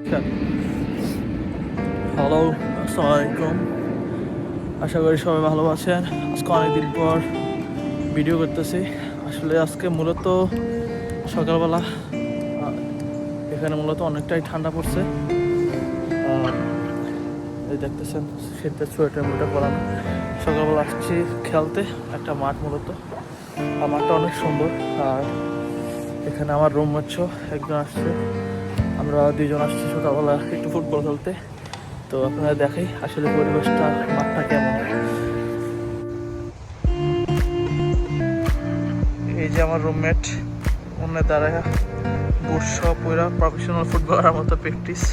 Hello, আসসালামু আলাইকুম। আশা করি সবাই ভালো আছেন। আজকে অনেকদিন পর ভিডিও করতেছি। আসলে আজকে মূলত সকালবেলা এখানে মূলত অনেকটাই ঠান্ডা পড়ছে। এই দেখতেছেন শীতের সোয়েটার মোটা পরানো। সকালবেলা আসছি খেলতে একটা মাঠ মূলত। মাঠটা অনেক সুন্দর। আর এখানে আমার রুমমেটও একজন আসছে। আমরা দুজন আসছি সকালবেলা একটু ফুটবল খেলতে। তো আপনারা দেখাই আসলে পরিবেশটা, মাঠটা কেমন। এই যে আমার রুমমেট অন্য দাঁড়ায় বুট সব পুরা প্রফেশনাল ফুটবলার মতো প্র্যাকটিস।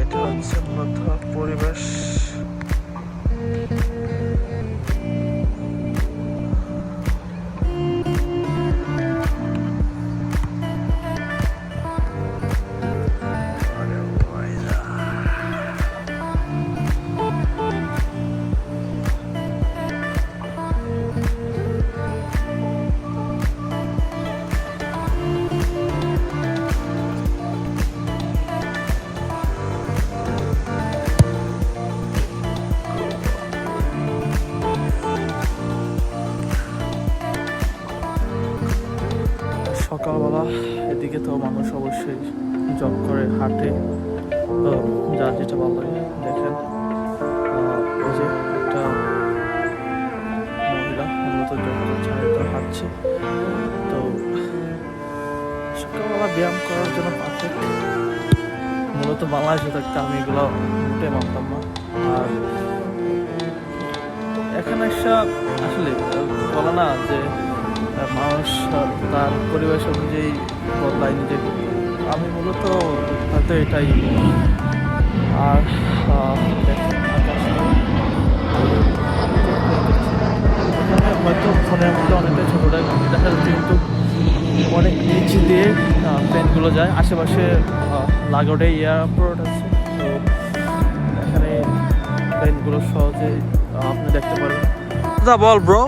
এটা হচ্ছে মূলত পরিবেশ। সকালবেলা এদিকে তো মানুষ অবশ্যই জগ করে হাঁটে, তো যার যেটা ভালো লাগে। দেখেন এই যে একটা মহিলা মূলত জগ করছে, হাঁটছে। তো সকালবেলা ব্যায়াম করার জন্য পারফেক্ট। মূলত বাংলাদেশে থাকতে আমি এগুলো মোটে মানতাম না। আর এখানে আসলে বলা না যে মানুষ তার পরিবেশ অনুযায়ী বদলায় নিজেকে। আমি মূলত হয়তো এটাই। আর হয়তো ফোনের মধ্যে অনেকটাই ছোটো দেখা যাচ্ছে, কিন্তু অনেক নিচ দিয়ে প্লেনগুলো যায়। আশেপাশে লাগোডে এয়ারপোর্ট আছে, তো এখানে প্লেনগুলো সহজেই আপনি দেখতে পারবেন। বল ব্রো।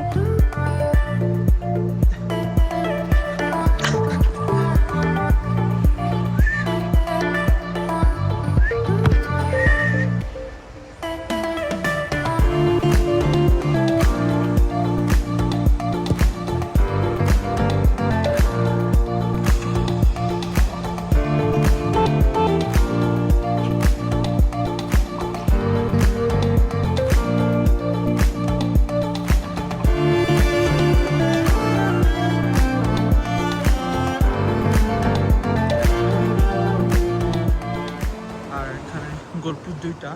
গোলপুর দুইটা,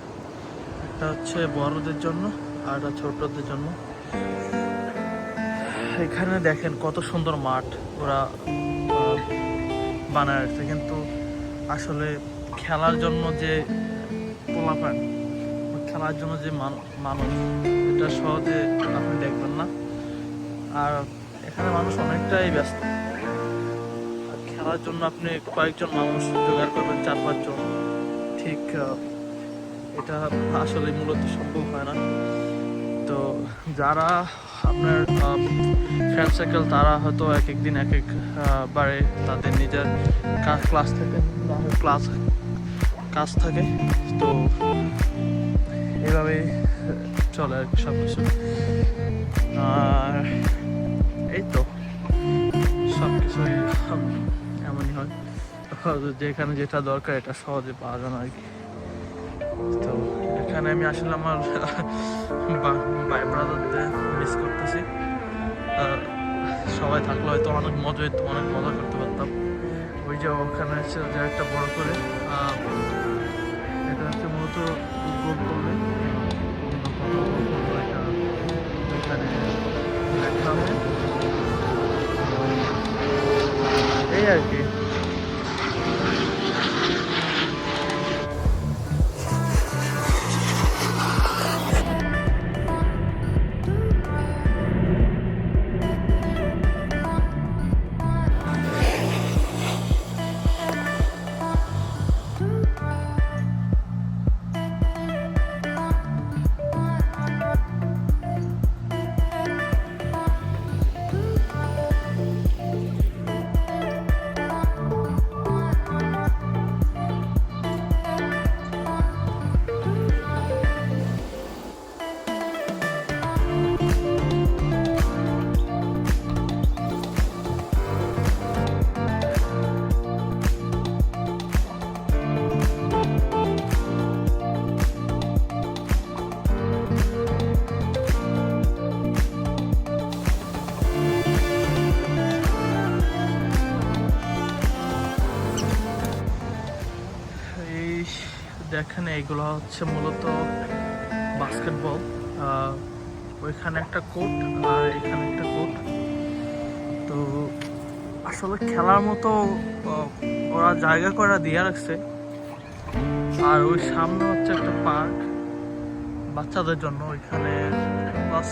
একটা হচ্ছে বড়দের জন্য আর একটা ছোটদের জন্য। এখানে দেখেন কত সুন্দর মাঠ ওরা বানায় রাখছে, কিন্তু আসলে খেলার জন্য যে পোলাপান, খেলার জন্য যে মানুষ, এটা সহজে আপনি দেখবেন না। আর এখানে মানুষ অনেকটাই ব্যস্ত। আর খেলার জন্য আপনি কয়েকজন মানুষ জোগাড় করবেন, 4-5 জন, ঠিক এটা আসলে মূলত সম্ভব হয় না। তো যারা আপনার ফ্রেন্ড সার্কেল, তারা হয়তো এক একদিন এক এক বারে তাদের নিজের ক্লাস থাকে, কাজ থাকে। তো এভাবেই চলে আর কি সব কিছু। আর এই তো সব কিছুই এমনই হয়, যেখানে যেটা দরকার এটা সহজে পাওয়া যায় না আর কি। তো এখানে আমি আসলে আমার ভাই ব্রাদারদের মিস করতেছি। সবাই থাকলে হয়তো অনেক মজা হইতো, অনেক মজা করতে পারতাম। ওই যে ওখানে হচ্ছে যে একটা বড় করে এটা হচ্ছে মূলত গোল করলে এখানে লেখা হবে এই আর কি। দেখেন এইগুলো হচ্ছে মূলত বাস্কেটবল। ওইখানে একটা কোর্ট আর এখানে একটা কোর্ট। তো আসলে খেলার মতো ওরা জায়গা করে দিয়ে রাখছে। আর ওই সামনে হচ্ছে একটা পার্ক বাচ্চাদের জন্য, ওইখানে প্লাস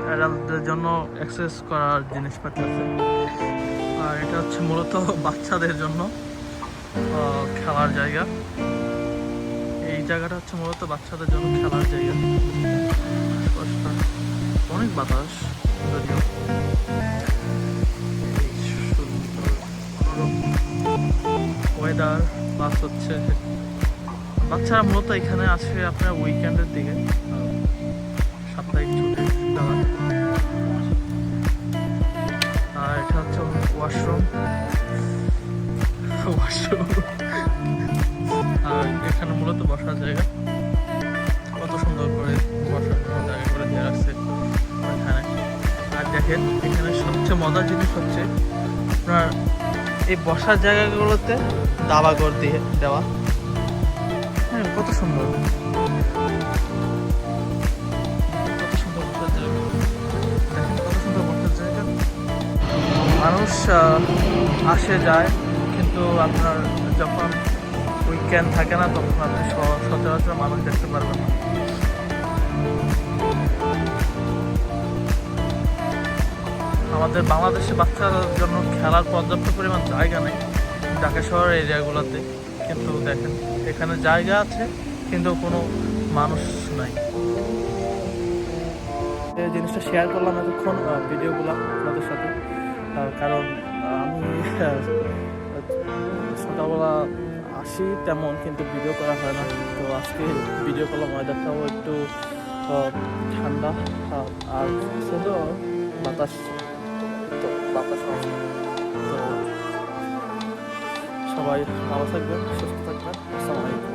অ্যাডাল্টদের জন্য অ্যাক্সেস করার জিনিসপাতি আছে। আর এটা হচ্ছে মূলত বাচ্চাদের জন্য খেলার জায়গা। এই জায়গাটা হচ্ছে মূলত বাচ্চাদের জন্য খেলার জায়গা। অনেক বাতাস, যদিও ওয়েদার প্লাস হচ্ছে বাচ্চারা মূলত এখানে আসে আপনার উইকেন্ডের দিকে, সাপ্তাহিক ছুটির বেলা। আর এটা হচ্ছে ওয়াশরুম। আর এখানে মূলত বসার জায়গা, কত সুন্দর করে বসার জায়গা করে দিয়ে রাখছে এখানে। আর দেখেন এখানে সবচেয়ে মজার জিনিস হচ্ছে আপনার এই বসার জায়গাগুলোতে দাবাঘর দিয়ে দেওয়া। হ্যাঁ, কত সুন্দর, কত সুন্দর বসার জায়গা। দেখেন কত সুন্দর বসার জায়গা। মানুষ আসে যায়, কিন্তু আপনার যখন উইকেন্ড থাকে না তখন আপনি সচরাচর মানুষ দেখতে পারবেন না। আমাদের বাংলাদেশে বাচ্চাদের জন্য খেলার পর্যাপ্ত পরিমাণ জায়গা নেই ঢাকা শহরের এরিয়াগুলোতে, কিন্তু দেখেন এখানে জায়গা আছে কিন্তু কোনো মানুষ নাই। এই জিনিসটা শেয়ার করলাম এতক্ষণ ভিডিওগুলো আপনাদের সাথে, কারণ আমি সকালবেলা আসি তেমন, কিন্তু ভিডিও করা হয় না। তো আজকে ভিডিও করলাম, ওয়েদারটাও একটু ঠান্ডা আর সুন্দর বাতাস, তো বাতাস আছে। তো সবাই ভালো থাকবেন, সুস্থ থাকবেন। আসসালামু আলাইকুম।